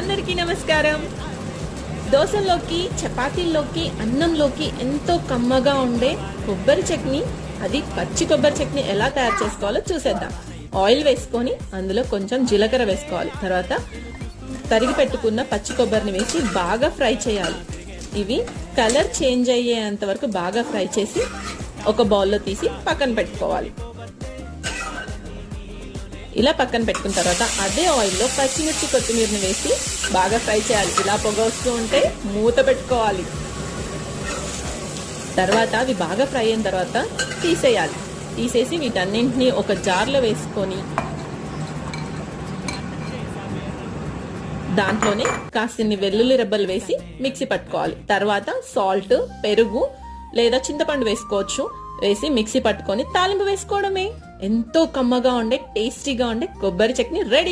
అందరికీ నమస్కారం. దోశల్లోకి, చపాతీల్లోకి, అన్నంలోకి ఎంతో కమ్మగా ఉండే కొబ్బరి చట్నీ, అది పచ్చి కొబ్బరి చట్నీ ఎలా తయారు చేసుకోవాలో చూసేద్దాం. ఆయిల్ వేసుకొని అందులో కొంచెం జీలకర్ర వేసుకోవాలి. తర్వాత తరిగి పెట్టుకున్న పచ్చి కొబ్బరిని వేసి బాగా ఫ్రై చేయాలి. ఇవి కలర్ చేంజ్ అయ్యేంత వరకు బాగా ఫ్రై చేసి ఒక బౌల్లో తీసి పక్కన పెట్టుకోవాలి. ఇలా పక్కన పెట్టుకున్న తర్వాత అదే ఆయిల్లో పచ్చిమిర్చి, కొత్తిమీరని వేసి బాగా ఫ్రై చేయాలి. ఇలా పొగ వస్తూ ఉంటే మూత పెట్టుకోవాలి. తర్వాత అవి బాగా ఫ్రై అయిన తర్వాత తీసేయాలి. తీసేసి వీటన్నింటినీ ఒక జార్లో వేసుకొని దాంట్లోనే కాసిన్ని వెల్లుల్లి రెబ్బలు వేసి మిక్సీ పట్టుకోవాలి. తర్వాత సాల్ట్, పెరుగు లేదా చింతపండు వేసుకోవచ్చు. వేసి మిక్సీ పట్టుకొని తాలింపు వేసుకోవడమే. ఎంతో కమ్మగా ఉండే, టేస్టీగా ఉండే కొబ్బరి చట్నీ రెడీ.